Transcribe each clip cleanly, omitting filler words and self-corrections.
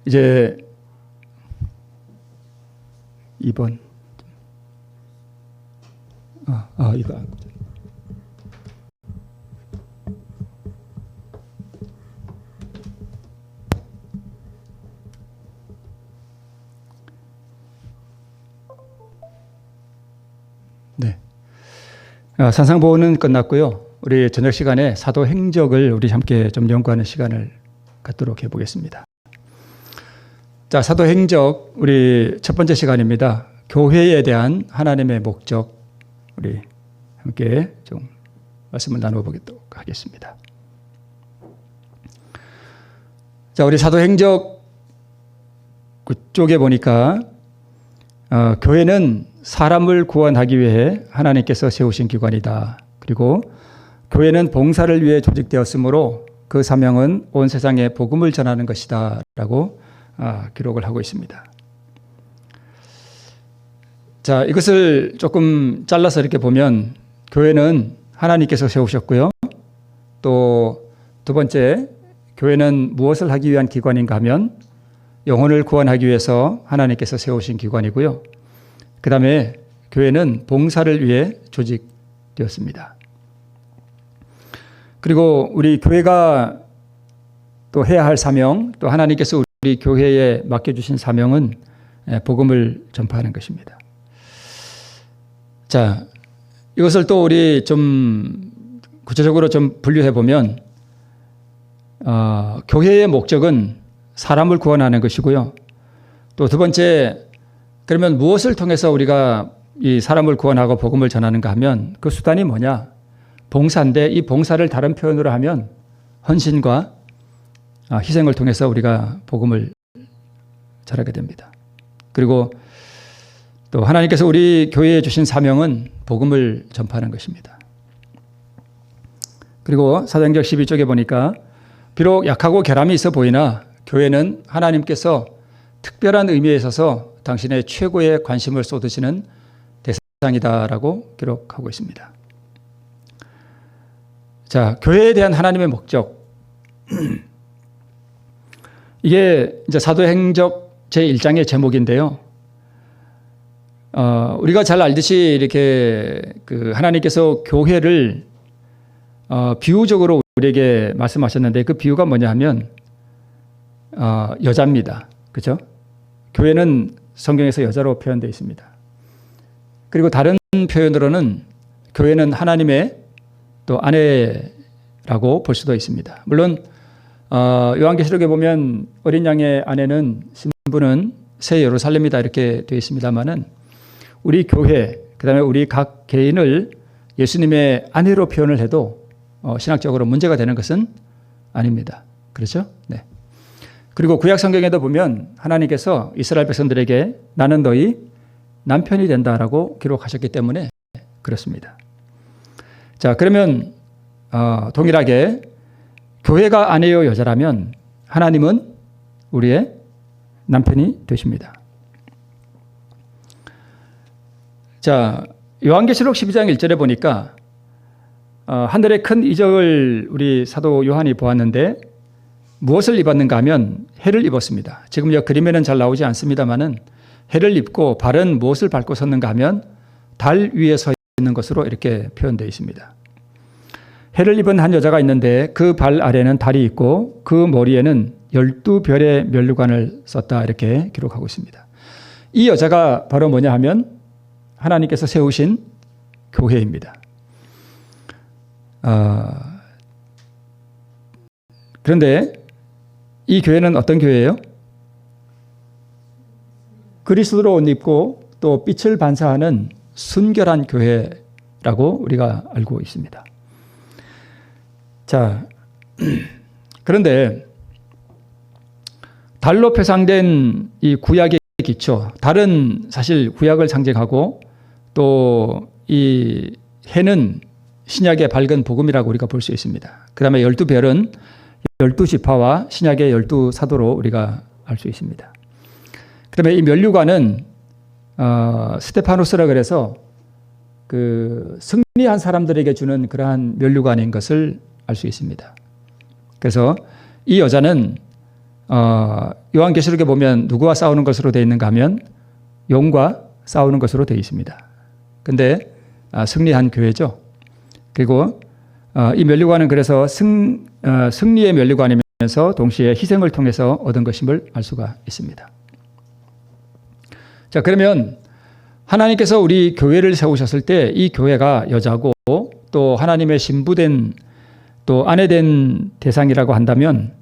이제 2번. 이거. 네. 산상보훈은 끝났고요. 우리 저녁 시간에 사도행적을 우리 함께 좀 연구하는 시간을 갖도록 해보겠습니다. 자, 사도행적 우리 첫 번째 시간입니다. 교회에 대한 하나님의 목적 우리 함께 좀 말씀을 나눠보도록 하겠습니다. 자, 우리 사도행적 그쪽에 보니까 교회는 사람을 구원하기 위해 하나님께서 세우신 기관이다. 그리고 교회는 봉사를 위해 조직되었으므로 그 사명은 온 세상에 복음을 전하는 것이다 라고 기록을 하고 있습니다. 자, 이것을 조금 잘라서 이렇게 보면 교회는 하나님께서 세우셨고요. 또 두 번째, 교회는 무엇을 하기 위한 기관인가 하면 영혼을 구원하기 위해서 하나님께서 세우신 기관이고요. 그 다음에 교회는 봉사를 위해 조직되었습니다. 그리고 우리 교회가 또 해야 할 사명, 또 하나님께서 우리 교회에 맡겨주신 사명은 복음을 전파하는 것입니다. 자, 이것을 또 우리 좀 구체적으로 좀 분류해 보면, 교회의 목적은 사람을 구원하는 것이고요. 또 두 번째, 그러면 무엇을 통해서 우리가 이 사람을 구원하고 복음을 전하는가 하면 그 수단이 뭐냐? 봉사인데 이 봉사를 다른 표현으로 하면 헌신과 희생을 통해서 우리가 복음을 전하게 됩니다. 그리고 또 하나님께서 우리 교회에 주신 사명은 복음을 전파하는 것입니다. 그리고 사도행적 12쪽에 보니까 비록 약하고 결함이 있어 보이나 교회는 하나님께서 특별한 의미에 있어서 당신의 최고의 관심을 쏟으시는 대상이다라고 기록하고 있습니다. 자, 교회에 대한 하나님의 목적. 이게 이제 사도행적 제1장의 제목인데요. 우리가 잘 알듯이 이렇게 그 하나님께서 교회를 비유적으로 우리에게 말씀하셨는데 그 비유가 뭐냐 하면 여자입니다. 그렇죠? 교회는 성경에서 여자로 표현되어 있습니다. 그리고 다른 표현으로는 교회는 하나님의 또 아내라고 볼 수도 있습니다. 물론 요한계시록에 보면 어린 양의 아내는 신부는 새 예루살렘이다 이렇게 되어 있습니다만은 우리 교회 그다음에 우리 각 개인을 예수님의 아내로 표현을 해도 신학적으로 문제가 되는 것은 아닙니다. 그렇죠? 네. 그리고 구약 성경에도 보면 하나님께서 이스라엘 백성들에게 나는 너희 남편이 된다라고 기록하셨기 때문에 그렇습니다. 자, 그러면 동일하게 교회가 아내요 여자라면 하나님은 우리의 남편이 되십니다. 자, 요한계시록 12장 1절에 보니까 하늘의 큰 이적을 우리 사도 요한이 보았는데 무엇을 입었는가 하면 해를 입었습니다. 지금 이 그림에는 잘 나오지 않습니다만은 해를 입고 발은 무엇을 밟고 섰는가 하면 달 위에 서 있는 것으로 이렇게 표현되어 있습니다. 해를 입은 한 여자가 있는데 그 발 아래는 달이 있고 그 머리에는 12별의 면류관을 썼다 이렇게 기록하고 있습니다. 이 여자가 바로 뭐냐 하면 하나님께서 세우신 교회입니다. 그런데 이 교회는 어떤 교회예요? 그리스도로 옷 입고 또 빛을 반사하는 순결한 교회라고 우리가 알고 있습니다. 자, 그런데 달로 표상된 이 구약의 기초, 달은 사실 구약을 상징하고 또 이 해는 신약의 밝은 복음이라고 우리가 볼 수 있습니다. 그 다음에 12별은 12지파와 신약의 12사도로 우리가 알 수 있습니다. 그 다음에 이 면류관은 스테파노스라 그래서 그 승리한 사람들에게 주는 그러한 면류관인 것을 알 수 있습니다. 그래서 이 여자는 요한계시록에 보면 누구와 싸우는 것으로 되어 있는가 하면 용과 싸우는 것으로 되어 있습니다. 근데 승리한 교회죠. 그리고 이 면류관은 그래서 승리의 면류관이면서 동시에 희생을 통해서 얻은 것임을 알 수가 있습니다. 자, 그러면 하나님께서 우리 교회를 세우셨을 때 이 교회가 여자고 또 하나님의 신부된 또 아내된 대상이라고 한다면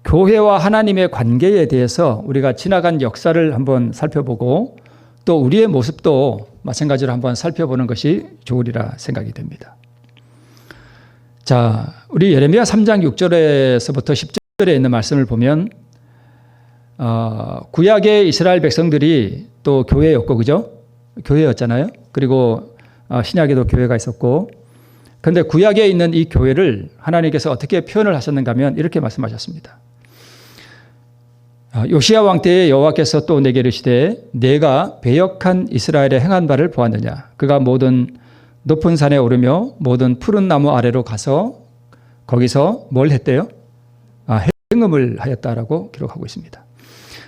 교회와 하나님의 관계에 대해서 우리가 지나간 역사를 한번 살펴보고 또 우리의 모습도 마찬가지로 한번 살펴보는 것이 좋으리라 생각이 됩니다. 자, 우리 예레미야 3장 6절에서부터 10절에 있는 말씀을 보면 구약의 이스라엘 백성들이 또 교회였고, 그죠? 교회였잖아요. 그리고 신약에도 교회가 있었고, 그런데 구약에 있는 이 교회를 하나님께서 어떻게 표현을 하셨는가 하면 이렇게 말씀하셨습니다. 요시야 왕 때에 여호와께서 또 내게 이르시되 내가 배역한 이스라엘의 행한 바를 보았느냐. 그가 모든 높은 산에 오르며 모든 푸른 나무 아래로 가서 거기서 뭘 했대요? 행음을 하였다라고 기록하고 있습니다.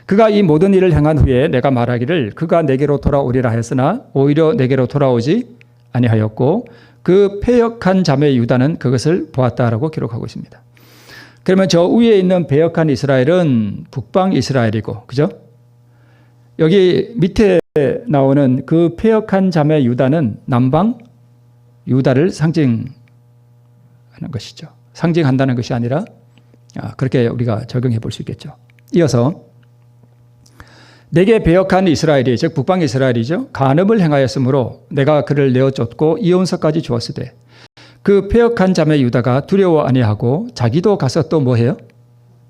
그가 이 모든 일을 행한 후에 내가 말하기를 그가 내게로 돌아오리라 하였으나 오히려 내게로 돌아오지 아니하였고 그 패역한 자매 유다는 그것을 보았다라고 기록하고 있습니다. 그러면 저 위에 있는 배역한 이스라엘은 북방 이스라엘이고, 그죠? 여기 밑에 나오는 그 패역한 자매 유다는 남방 유다를 상징하는 것이죠. 상징한다는 것이 아니라 그렇게 우리가 적용해 볼 수 있겠죠. 이어서 내게 배역한 이스라엘이 즉 북방 이스라엘이죠. 간음을 행하였으므로 내가 그를 내어 쫓고 이혼서까지 주었으되 그 패역한 자매 유다가 두려워 아니하고 자기도 가서 또 뭐해요?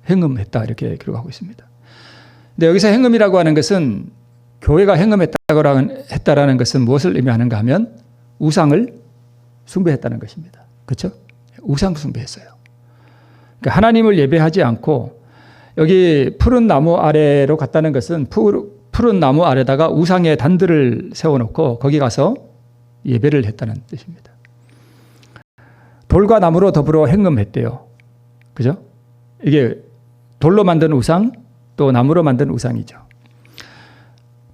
행음했다 이렇게 기록하고 있습니다. 근데 여기서 행음이라고 하는 것은 교회가 행음했다라는 것은 무엇을 의미하는가 하면 우상을 숭배했다는 것입니다. 그렇죠? 우상 숭배했어요. 그러니까 하나님을 예배하지 않고 여기 푸른 나무 아래로 갔다는 것은 푸른 나무 아래다가 우상의 단들을 세워놓고 거기 가서 예배를 했다는 뜻입니다. 돌과 나무로 더불어 행음했대요. 그죠? 이게 돌로 만든 우상 또 나무로 만든 우상이죠.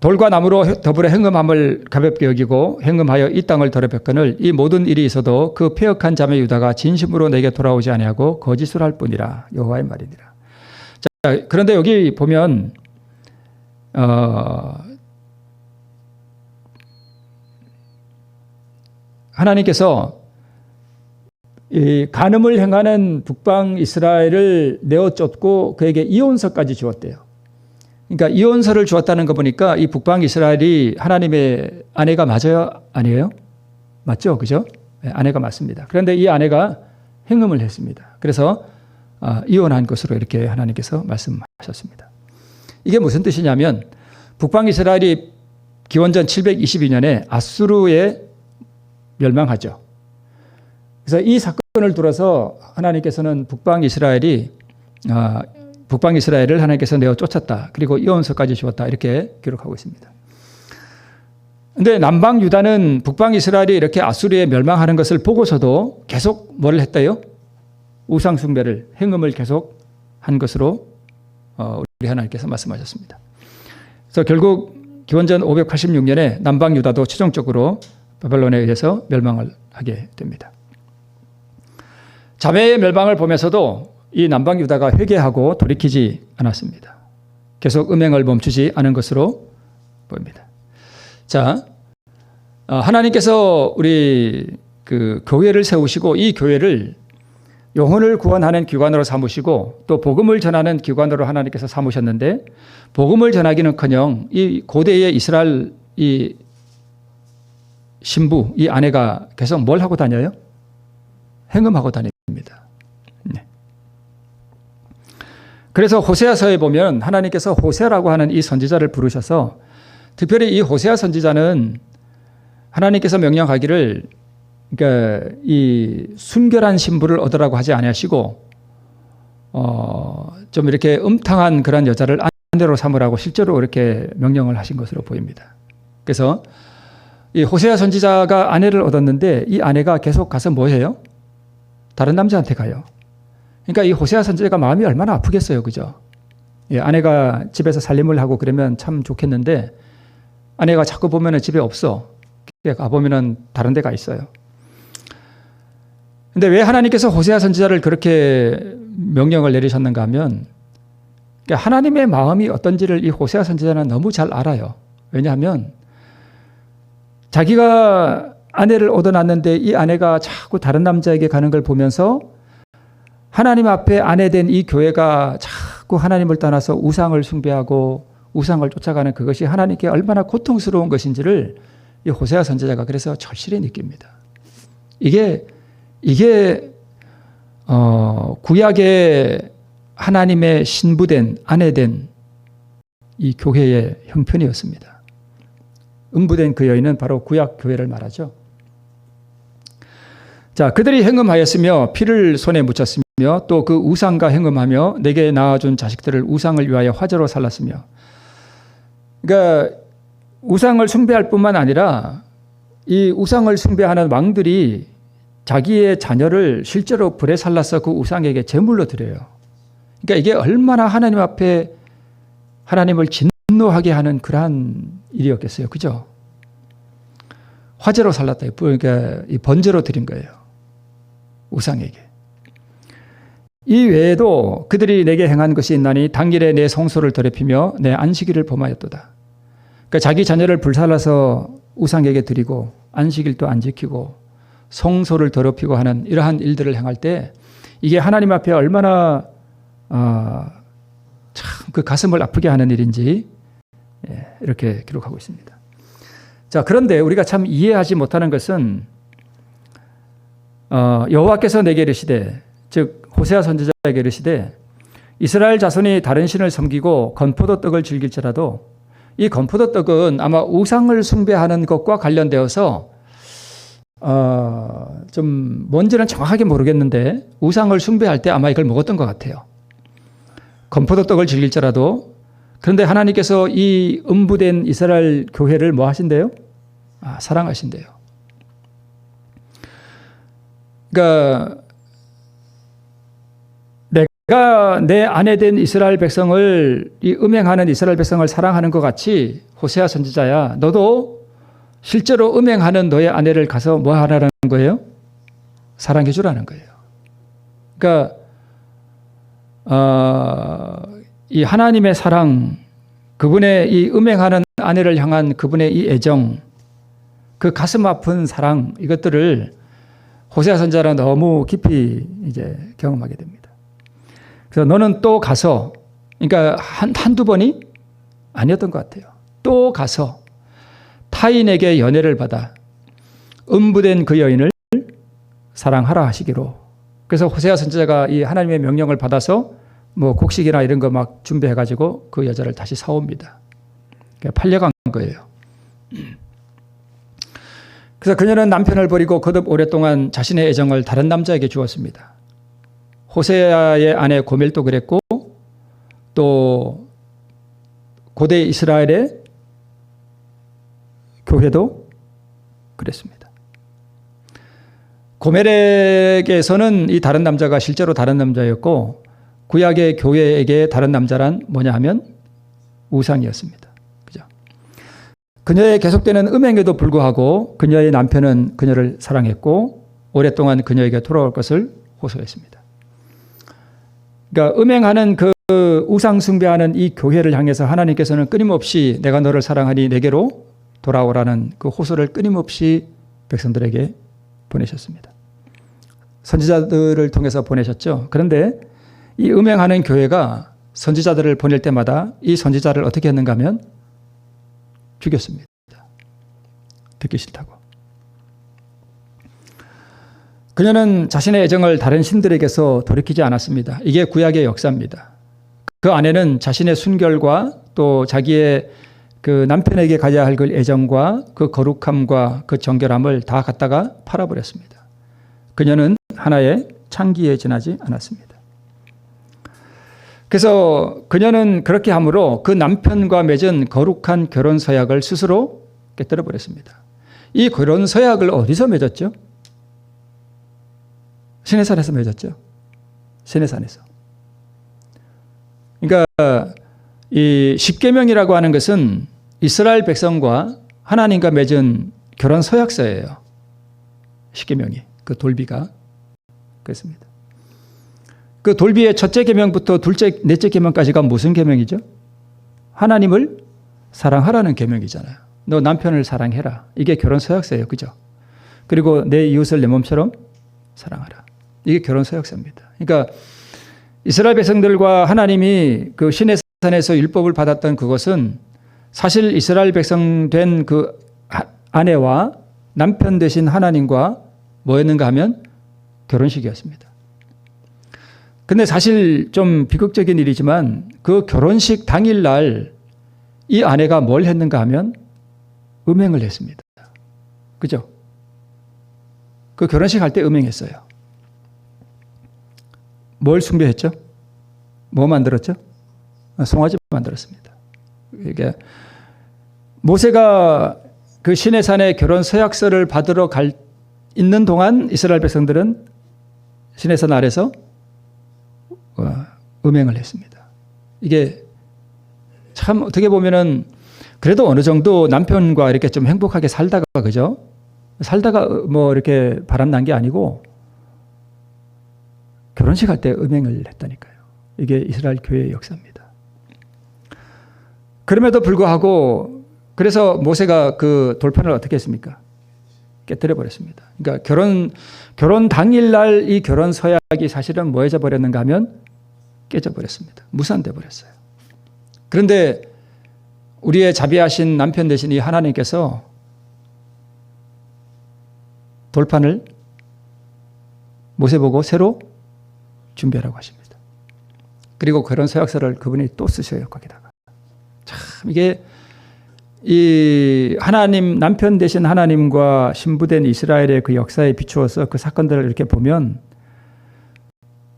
돌과 나무로 더불어 행음함을 가볍게 여기고 행음하여 이 땅을 더럽혔거늘 이 모든 일이 있어도 그 패역한 자매 유다가 진심으로 내게 돌아오지 아니하고 거짓을 할 뿐이라 여호와의 말이니라. 자, 그런데 여기 보면 하나님께서 이 간음을 행하는 북방 이스라엘을 내어 쫓고 그에게 이혼서까지 주었대요. 그러니까 이혼서를 주었다는 거 보니까 이 북방 이스라엘이 하나님의 아내가 맞아요? 아니에요? 맞죠? 그죠? 네, 아내가 맞습니다. 그런데 이 아내가 행음을 했습니다. 그래서 이혼한 것으로 이렇게 하나님께서 말씀하셨습니다. 이게 무슨 뜻이냐면 북방 이스라엘이 기원전 722년에 아수르에 멸망하죠. 그래서 이 사건을 둘러서 하나님께서는 북방 이스라엘을 하나님께서 내어 쫓았다. 그리고 이혼서까지 주었다. 이렇게 기록하고 있습니다. 그런데 남방 유다는 북방 이스라엘이 이렇게 아수르에 멸망하는 것을 보고서도 계속 뭐를 했대요? 우상 숭배를 행음을 계속 한 것으로 우리 하나님께서 말씀하셨습니다. 그래서 결국 기원전 586년에 남방 유다도 최종적으로 바벨론에 의해서 멸망을 하게 됩니다. 자매의 멸망을 보면서도 이 남방 유다가 회개하고 돌이키지 않았습니다. 계속 음행을 멈추지 않은 것으로 보입니다. 자, 하나님께서 우리 그 교회를 세우시고 이 교회를 영혼을 구원하는 기관으로 삼으시고 또 복음을 전하는 기관으로 하나님께서 삼으셨는데 복음을 전하기는커녕 이 고대의 이스라엘 이 신부 이 아내가 계속 뭘 하고 다녀요? 행음하고 다닙니다. 네. 그래서 호세아서에 보면 하나님께서 호세아라고 하는 이 선지자를 부르셔서 특별히 이 호세아 선지자는 하나님께서 명령하기를 그러니까 이 순결한 신부를 얻으라고 하지 아니하시고 좀 이렇게 음탕한 그런 여자를 아내로 삼으라고 실제로 이렇게 명령을 하신 것으로 보입니다. 그래서 이 호세아 선지자가 아내를 얻었는데 이 아내가 계속 가서 뭐 해요? 다른 남자한테 가요. 그러니까 이 호세아 선지자가 마음이 얼마나 아프겠어요. 그죠? 예, 아내가 집에서 살림을 하고 그러면 참 좋겠는데 아내가 자꾸 보면은 집에 없어. 가보면은 다른 데 가 있어요. 근데 왜 하나님께서 호세아 선지자를 그렇게 명령을 내리셨는가 하면 하나님의 마음이 어떤지를 이 호세아 선지자는 너무 잘 알아요. 왜냐하면 자기가 아내를 얻어놨는데 이 아내가 자꾸 다른 남자에게 가는 걸 보면서 하나님 앞에 아내 된 이 교회가 자꾸 하나님을 떠나서 우상을 숭배하고 우상을 쫓아가는 그것이 하나님께 얼마나 고통스러운 것인지를 이 호세아 선지자가 그래서 절실히 느낍니다. 이게 구약의 하나님의 신부된 아내된 이 교회의 형편이었습니다. 음부된 그 여인은 바로 구약 교회를 말하죠. 자, 그들이 행음하였으며 피를 손에 묻혔으며 또 그 우상과 행음하며 내게 낳아준 자식들을 우상을 위하여 화제로 살랐으며, 그러니까 우상을 숭배할 뿐만 아니라 이 우상을 숭배하는 왕들이 자기의 자녀를 실제로 불에 살라서 그 우상에게 제물로 드려요. 그러니까 이게 얼마나 하나님 앞에 하나님을 진노하게 하는 그러한 일이었겠어요. 그죠? 화제로 살랐다. 그러니까 이 번제로 드린 거예요. 우상에게. 이 외에도 그들이 내게 행한 것이 있나니 당일에 내 성소를 더럽히며 내 안식일을 범하였도다. 그러니까 자기 자녀를 불살라서 우상에게 드리고 안식일도 안 지키고 성소를 더럽히고 하는 이러한 일들을 행할 때 이게 하나님 앞에 얼마나 참 그 가슴을 아프게 하는 일인지 이렇게 기록하고 있습니다. 자, 그런데 우리가 참 이해하지 못하는 것은 여호와께서 내게 이르시되, 즉 호세아 선지자에게 이르시되 이스라엘 자손이 다른 신을 섬기고 건포도 떡을 즐길지라도 이 건포도 떡은 아마 우상을 숭배하는 것과 관련되어서 좀 뭔지는 정확하게 모르겠는데 우상을 숭배할 때 아마 이걸 먹었던 것 같아요. 건포도 떡을 즐길지라도. 그런데 하나님께서 이 음부된 이스라엘 교회를 뭐 하신대요? 사랑하신대요. 그러니까 내가 내 아내 된 이스라엘 백성을, 이 음행하는 이스라엘 백성을 사랑하는 것 같이 호세아 선지자야, 너도 실제로 음행하는 너의 아내를 가서 뭐 하라는 거예요? 사랑해 주라는 거예요. 그러니까 이 하나님의 사랑, 그분의 이 음행하는 아내를 향한 그분의 이 애정, 그 가슴 아픈 사랑, 이것들을 호세아 선지자는 너무 깊이 이제 경험하게 됩니다. 그래서 너는 또 가서, 그러니까 한두 번이 아니었던 것 같아요. 또 가서 타인에게 연애를 받아 음부된 그 여인을 사랑하라 하시기로. 그래서 호세아 선지자가 이 하나님의 명령을 받아서 뭐 곡식이나 이런 거 막 준비해가지고 그 여자를 다시 사옵니다. 팔려간 거예요. 그래서 그녀는 남편을 버리고 거듭 오랫동안 자신의 애정을 다른 남자에게 주었습니다. 호세아의 아내 고멜도 그랬고 또 고대 이스라엘의 교회도 그랬습니다. 고멜에게서는 이 다른 남자가 실제로 다른 남자였고 구약의 교회에게 다른 남자란 뭐냐 하면 우상이었습니다. 그죠? 그녀의 계속되는 음행에도 불구하고 그녀의 남편은 그녀를 사랑했고 오랫동안 그녀에게 돌아올 것을 호소했습니다. 그러니까 음행하는 그 우상 숭배하는 이 교회를 향해서 하나님께서는 끊임없이 내가 너를 사랑하니 내게로 돌아오라는 그 호소를 끊임없이 백성들에게 보내셨습니다. 선지자들을 통해서 보내셨죠. 그런데 이 음행하는 교회가 선지자들을 보낼 때마다 이 선지자를 어떻게 했는가 하면 죽였습니다. 듣기 싫다고. 그녀는 자신의 애정을 다른 신들에게서 돌이키지 않았습니다. 이게 구약의 역사입니다. 그 아내는 자신의 순결과 또 자기의 그 남편에게 가져야 할 그 애정과 그 거룩함과 그 정결함을 다 갖다가 팔아버렸습니다. 그녀는 하나의 창기에 지나지 않았습니다. 그래서 그녀는 그렇게 함으로 그 남편과 맺은 거룩한 결혼 서약을 스스로 깨뜨려 버렸습니다. 이 결혼 서약을 어디서 맺었죠? 시내산에서 맺었죠. 시내산에서. 그러니까 이 십계명이라고 하는 것은 이스라엘 백성과 하나님과 맺은 결혼 서약서예요. 십계명이, 그 돌비가 그렇습니다. 그 돌비의 첫째 계명부터 둘째, 넷째 계명까지가 무슨 계명이죠? 하나님을 사랑하라는 계명이잖아요. 너 남편을 사랑해라. 이게 결혼 서약서예요. 그죠? 그리고 내 이웃을 내 몸처럼 사랑하라. 이게 결혼 서약서입니다. 그러니까 이스라엘 백성들과 하나님이 그 시내산에서 율법을 받았던 그것은 사실 이스라엘 백성 된 그 아내와 남편 되신 하나님과 뭐였는가 하면 결혼식이었습니다. 근데 사실 좀 비극적인 일이지만 그 결혼식 당일날 이 아내가 뭘 했는가 하면 음행을 했습니다. 그죠? 그 결혼식 할 때 음행했어요. 뭘 숭배했죠? 뭐 만들었죠? 송아지 만들었습니다. 이게 모세가 그 시내산에 결혼 서약서를 받으러 있는 동안 이스라엘 백성들은 시내산 아래서 음행을 했습니다. 이게 참 어떻게 보면은 그래도 어느 정도 남편과 이렇게 좀 행복하게 살다가 그죠? 살다가 뭐 이렇게 바람난 게 아니고 결혼식 할 때 음행을 했다니까요. 이게 이스라엘 교회의 역사입니다. 그럼에도 불구하고 그래서 모세가 그 돌판을 어떻게 했습니까? 깨뜨려 버렸습니다. 그러니까 결혼 당일날 이 결혼 서약이 사실은 뭐해져 버렸는가 하면 깨져 버렸습니다. 무산돼 버렸어요. 그런데 우리의 자비하신 남편 되신 이 하나님께서 돌판을 모세 보고 새로 준비하라고 하십니다. 그리고 그런 서약서를 그분이 또 쓰셔요. 거기다가. 참 이게 이 하나님 남편 되신 하나님과 신부된 이스라엘의 그 역사에 비추어서 그 사건들을 이렇게 보면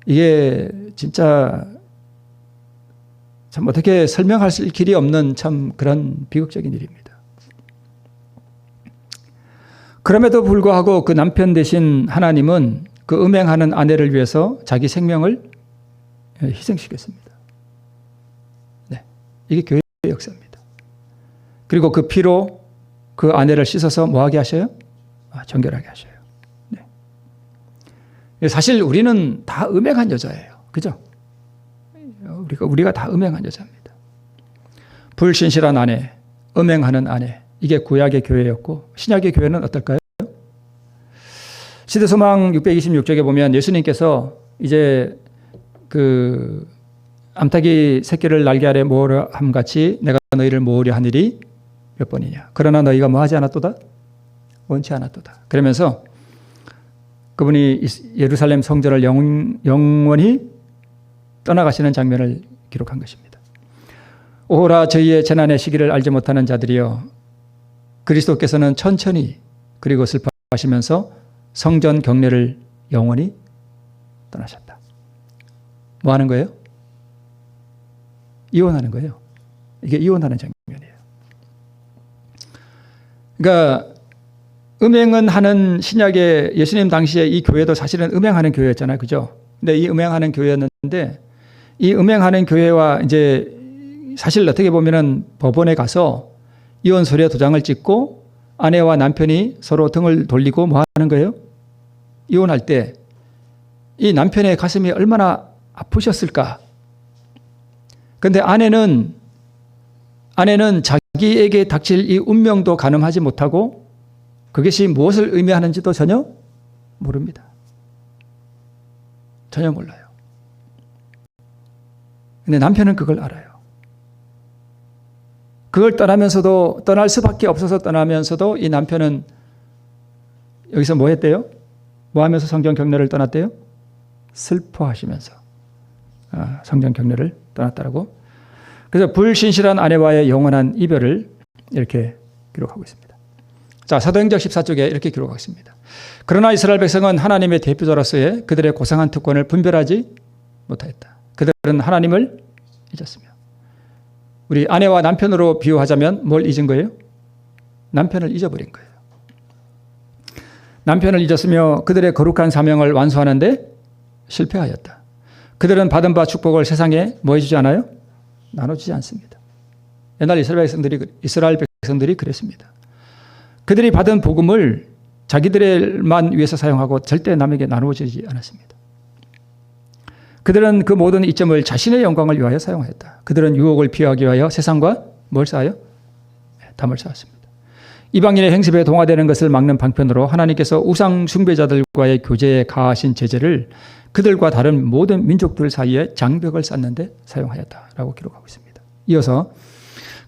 이게 진짜 참 어떻게 설명할 길이 없는 참 그런 비극적인 일입니다. 그럼에도 불구하고 그 남편 되신 하나님은 그 음행하는 아내를 위해서 자기 생명을 희생시켰습니다. 네, 이게 교회의 역사입니다. 그리고 그 피로 그 아내를 씻어서 뭐하게 하셔요? 정결하게 하셔요. 네. 사실 우리는 다 음행한 여자예요. 그죠? 우리가 다 음행한 여자입니다. 불신실한 아내, 음행하는 아내. 이게 구약의 교회였고 신약의 교회는 어떨까요? 시대소망 626쪽에 보면 예수님께서 이제 그 암탉이 새끼를 날개 아래 모으려 함같이 내가 너희를 모으려 한 일이 몇 번이냐. 그러나 너희가 뭐 하지 않았도다? 원치 않았도다. 그러면서 그분이 예루살렘 성전을 영원히 떠나가시는 장면을 기록한 것입니다. 오호라 저희의 재난의 시기를 알지 못하는 자들이여 그리스도께서는 천천히 그리고 슬퍼하시면서 성전 경례를 영원히 떠나셨다. 뭐 하는 거예요? 이혼하는 거예요. 이게 이혼하는 장면이에요. 그러니까 음행은 하는 신약의 예수님 당시에 이 교회도 사실은 음행하는 교회였잖아요. 그죠? 근데 이 음행하는 교회였는데 이 음행하는 교회와 이제 사실 어떻게 보면은 법원에 가서 이혼 서류에 도장을 찍고 아내와 남편이 서로 등을 돌리고 뭐 하는 거예요? 이혼할 때 이 남편의 가슴이 얼마나 아프셨을까? 그런데 아내는 자기에게 닥칠 이 운명도 가늠하지 못하고 그것이 무엇을 의미하는지도 전혀 모릅니다. 전혀 몰라요. 근데 남편은 그걸 알아요. 그걸 떠날 수밖에 없어서 떠나면서도 이 남편은 여기서 뭐 했대요? 뭐 하면서 성전 경례를 떠났대요? 슬퍼하시면서 성전 경례를 떠났다라고. 그래서 불신실한 아내와의 영원한 이별을 이렇게 기록하고 있습니다. 자, 사도행전 14쪽에 이렇게 기록하고 있습니다. 그러나 이스라엘 백성은 하나님의 대표자로서의 그들의 고상한 특권을 분별하지 못하였다. 그들은 하나님을 잊었으며. 우리 아내와 남편으로 비유하자면 뭘 잊은 거예요? 남편을 잊어버린 거예요. 남편을 잊었으며 그들의 거룩한 사명을 완수하는데 실패하였다. 그들은 받은 바 축복을 세상에 뭐 해주지 않아요? 나눠주지 않습니다. 옛날 이스라엘 백성들이 그랬습니다. 그들이 받은 복음을 자기들만 위해서 사용하고 절대 남에게 나누어주지 않았습니다. 그들은 그 모든 이점을 자신의 영광을 위하여 사용하였다. 그들은 유혹을 피하기 위하여 세상과 뭘 쌓아요? 담을 쌓았습니다. 이방인의 행습에 동화되는 것을 막는 방편으로 하나님께서 우상 숭배자들과의 교제에 가하신 제재를 그들과 다른 모든 민족들 사이에 장벽을 쌓는 데 사용하였다라고 기록하고 있습니다. 이어서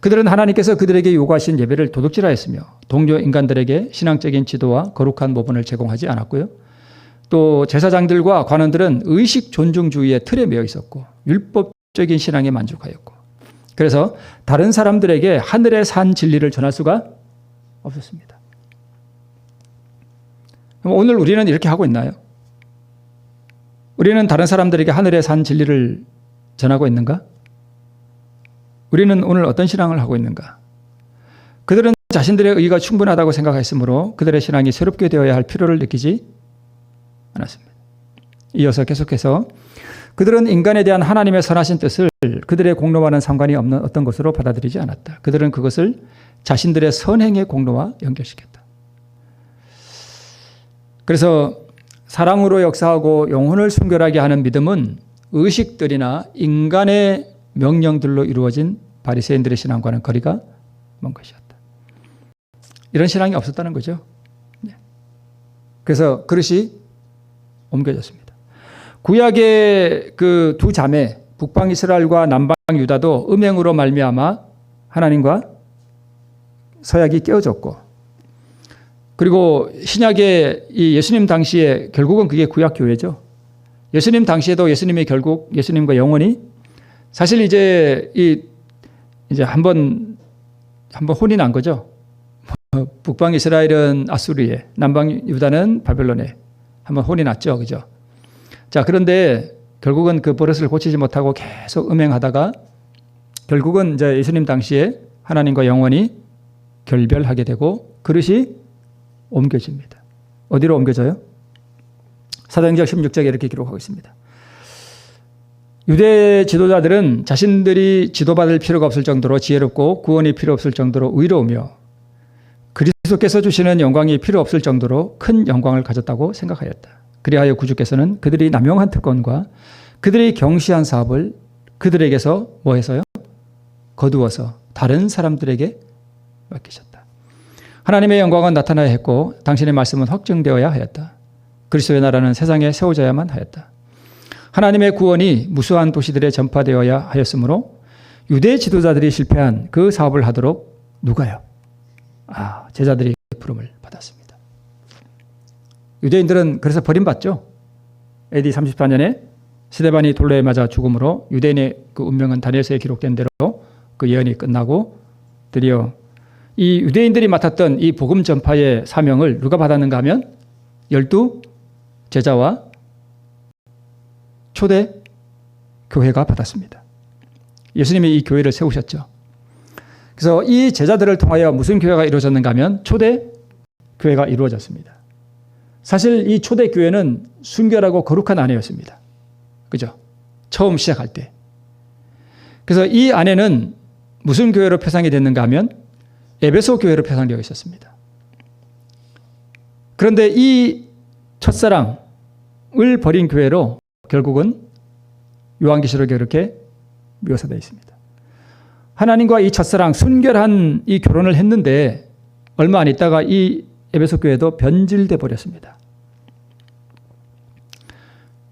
그들은 하나님께서 그들에게 요구하신 예배를 도둑질하였으며 동료 인간들에게 신앙적인 지도와 거룩한 모본을 제공하지 않았고요. 또 제사장들과 관원들은 의식 존중주의의 틀에 매여 있었고 율법적인 신앙에 만족하였고 그래서 다른 사람들에게 하늘의 산 진리를 전할 수가 없었습니다. 그럼 오늘 우리는 이렇게 하고 있나요? 우리는 다른 사람들에게 하늘의 산 진리를 전하고 있는가? 우리는 오늘 어떤 신앙을 하고 있는가? 그들은 자신들의 의가 충분하다고 생각했으므로 그들의 신앙이 새롭게 되어야 할 필요를 느끼지 않았습니다. 이어서 계속해서 그들은 인간에 대한 하나님의 선하신 뜻을 그들의 공로와는 상관이 없는 어떤 것으로 받아들이지 않았다. 그들은 그것을 자신들의 선행의 공로와 연결시켰다. 그래서 사랑으로 역사하고 영혼을 순결하게 하는 믿음은 의식들이나 인간의 명령들로 이루어진 바리새인들의 신앙과는 거리가 먼 것이었다. 이런 신앙이 없었다는 거죠. 그래서 그릇이 옮겨졌습니다. 구약의 그 두 자매 북방 이스라엘과 남방 유다도 음행으로 말미암아 하나님과 서약이 깨어졌고 그리고 신약의 이 예수님 당시에 결국은 그게 구약 교회죠. 예수님 당시에도 예수님이 결국 예수님과 영원히 사실 이제 한번 혼이 난 거죠. 북방 이스라엘은 아수르에, 남방 유다는 바벨론에 한번 혼이 났죠, 그죠? 자, 그런데 결국은 그 버릇을 고치지 못하고 계속 음행하다가 결국은 이제 예수님 당시에 하나님과 영원히 결별하게 되고 그릇이 옮겨집니다. 어디로 옮겨져요? 사도행전 16장에 이렇게 기록하고 있습니다. 유대 지도자들은 자신들이 지도받을 필요가 없을 정도로 지혜롭고 구원이 필요 없을 정도로 의로우며 그리스도께서 주시는 영광이 필요 없을 정도로 큰 영광을 가졌다고 생각하였다. 그리하여 구주께서는 그들이 남용한 특권과 그들이 경시한 사업을 그들에게서 뭐 해서요? 거두어서 다른 사람들에게 맡기셨다. 하나님의 영광은 나타나야 했고 당신의 말씀은 확증되어야 하였다. 그리스도의 나라는 세상에 세워져야만 하였다. 하나님의 구원이 무수한 도시들에 전파되어야 하였으므로 유대 지도자들이 실패한 그 사업을 하도록 누가요? 제자들이 부름을 받았습니다. 유대인들은 그래서 버림받죠. AD 34년에 스데반이 돌로에 맞아 죽음으로 유대인의 그 운명은 다니엘서에 기록된 대로 그 예언이 끝나고 드디어 이 유대인들이 맡았던 이 복음 전파의 사명을 누가 받았는가 하면 12 제자와 초대 교회가 받았습니다. 예수님이 이 교회를 세우셨죠. 그래서 이 제자들을 통하여 무슨 교회가 이루어졌는가 하면 초대 교회가 이루어졌습니다. 사실 이 초대 교회는 순결하고 거룩한 아내였습니다. 그죠? 처음 시작할 때. 그래서 이 아내는 무슨 교회로 표상이 됐는가 하면 에베소 교회로 표상되어 있었습니다. 그런데 이 첫사랑을 버린 교회로 결국은 요한계시록에 이렇게 묘사되어 있습니다. 하나님과 이 첫사랑 순결한 이 결혼을 했는데 얼마 안 있다가 이 에베소 교회도 변질돼 버렸습니다.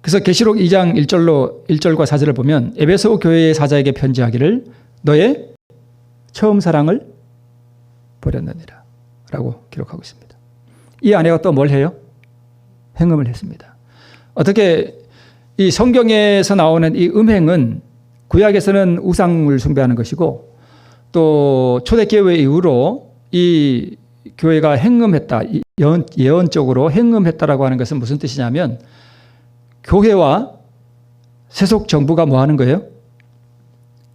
그래서 계시록 2장 1절과 4절을 보면 에베소 교회의 사자에게 편지하기를 너의 처음 사랑을 버렸느니라 라고 기록하고 있습니다. 이 아내가 또 뭘 해요? 행음을 했습니다. 어떻게 이 성경에서 나오는 이 음행은 구약에서는 우상을 숭배하는 것이고 또 초대교회 이후로 이 교회가 행음했다, 예언적으로 행음했다라고 하는 것은 무슨 뜻이냐면 교회와 세속 정부가 뭐 하는 거예요?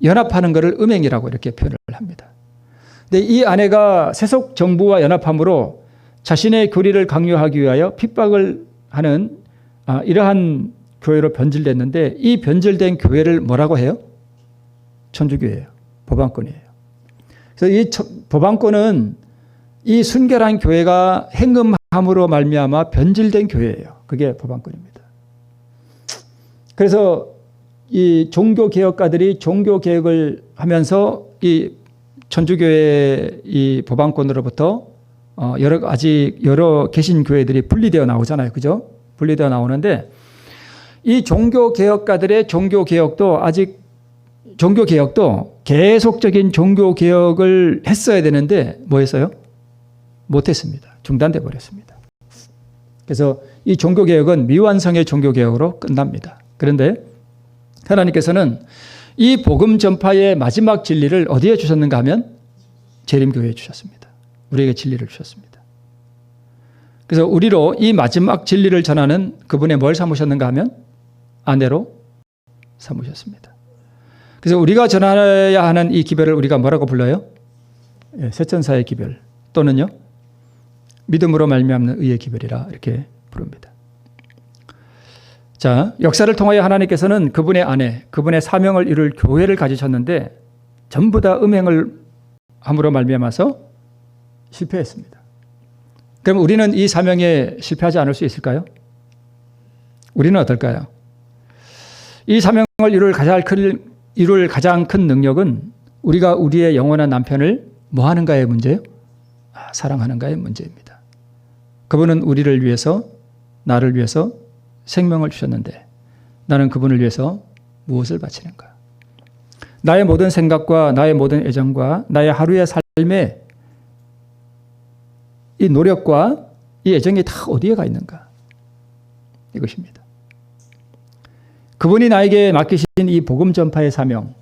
연합하는 것을 음행이라고 이렇게 표현을 합니다. 근데 이 아내가 세속 정부와 연합함으로 자신의 교리를 강요하기 위하여 핍박을 하는 이러한 교회로 변질됐는데 이 변질된 교회를 뭐라고 해요? 천주교예요. 법안권이에요. 그래서 이 법안권은 이 순결한 교회가 행음함으로 말미암아 변질된 교회예요. 그게 법안권입니다. 그래서 이 종교개혁가들이 종교개혁을 하면서 이 천주교의 이 법안권으로부터 여러 개신교회들이 분리되어 나오잖아요. 그죠? 분리되어 나오는데 이 종교개혁가들의 종교개혁도 계속적인 종교개혁을 했어야 되는데 뭐 했어요? 못했습니다. 중단돼 버렸습니다. 그래서 이 종교개혁은 미완성의 종교개혁으로 끝납니다. 그런데 하나님께서는 이 복음 전파의 마지막 진리를 어디에 주셨는가 하면 재림교회에 주셨습니다. 우리에게 진리를 주셨습니다. 그래서 우리로 이 마지막 진리를 전하는 그분의 뭘 삼으셨는가 하면 아내로 삼으셨습니다. 그래서 우리가 전해야 하는 이 기별을 우리가 뭐라고 불러요? 세천사의 기별 또는요 믿음으로 말미암는 의의 기별이라 이렇게 부릅니다. 자, 역사를 통하여 하나님께서는 그분의 아내, 그분의 사명을 이룰 교회를 가지셨는데 전부 다 음행을 함으로 말미암아서 실패했습니다. 그럼 우리는 이 사명에 실패하지 않을 수 있을까요? 우리는 어떨까요? 이 사명을 이룰 가장 큰 능력은 우리가 우리의 영원한 남편을 뭐 하는가의 문제예요? 사랑하는가의 문제입니다. 그분은 우리를 위해서, 나를 위해서 생명을 주셨는데 나는 그분을 위해서 무엇을 바치는가? 나의 모든 생각과 나의 모든 애정과 나의 하루의 삶에 이 노력과 이 애정이 다 어디에 가 있는가? 이것입니다. 그분이 나에게 맡기신 이 복음 전파의 사명,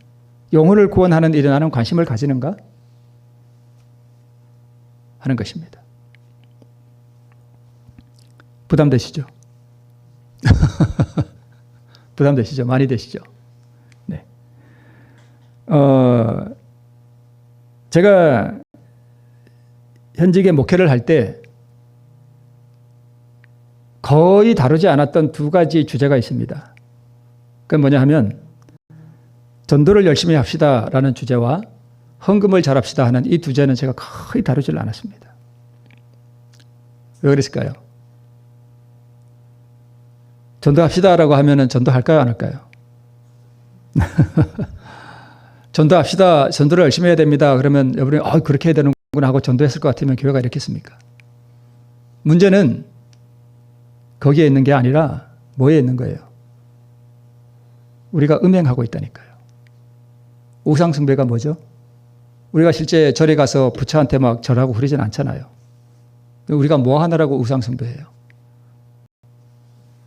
영혼을 구원하는 일에 나는 관심을 가지는가? 하는 것입니다. 부담되시죠? 부담되시죠? 많이 되시죠? 네. 제가 현직에 목회를 할 때 거의 다루지 않았던 두 가지 주제가 있습니다. 그건 뭐냐 하면 전도를 열심히 합시다라는 주제와 헌금을 잘합시다 하는 이 두 주제는 제가 거의 다루질 않았습니다. 왜 그랬을까요? 전도합시다라고 하면은 전도할까요? 안 할까요? 전도합시다. 전도를 열심히 해야 됩니다. 그러면 여러분이 그렇게 해야 되는구나 하고 전도했을 것 같으면 교회가 이렇겠습니까? 문제는 거기에 있는 게 아니라 뭐에 있는 거예요? 우리가 음행하고 있다니까요. 우상숭배가 뭐죠? 우리가 실제 절에 가서 부처한테 막 절하고 그러진 않잖아요. 우리가 뭐 하느라고 우상숭배해요?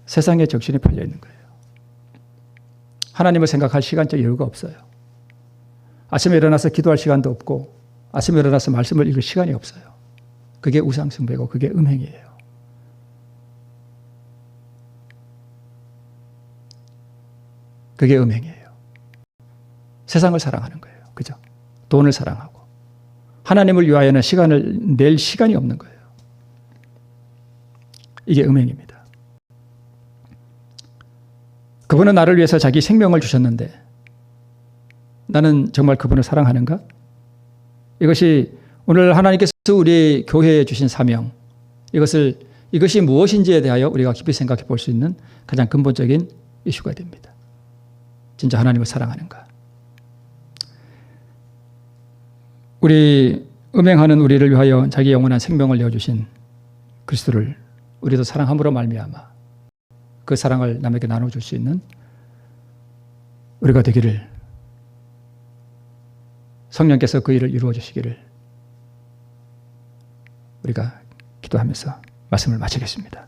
세상에 정신이 팔려 있는 거예요. 하나님을 생각할 시간적 여유가 없어요. 아침에 일어나서 기도할 시간도 없고 아침에 일어나서 말씀을 읽을 시간이 없어요. 그게 우상숭배고 그게 음행이에요. 그게 음행이에요. 세상을 사랑하는 거예요. 그죠? 돈을 사랑하고 하나님을 위하여는 시간을 낼 시간이 없는 거예요. 이게 음행입니다. 그분은 나를 위해서 자기 생명을 주셨는데 나는 정말 그분을 사랑하는가? 이것이 오늘 하나님께서 우리 교회에 주신 사명, 이것이 무엇인지에 대하여 우리가 깊이 생각해 볼 수 있는 가장 근본적인 이슈가 됩니다. 진짜 하나님을 사랑하는가? 우리 음행하는 우리를 위하여 자기 영원한 생명을 내어주신 그리스도를 우리도 사랑함으로 말미암아 그 사랑을 남에게 나눠줄 수 있는 우리가 되기를, 성령께서 그 일을 이루어 주시기를 우리가 기도하면서 말씀을 마치겠습니다.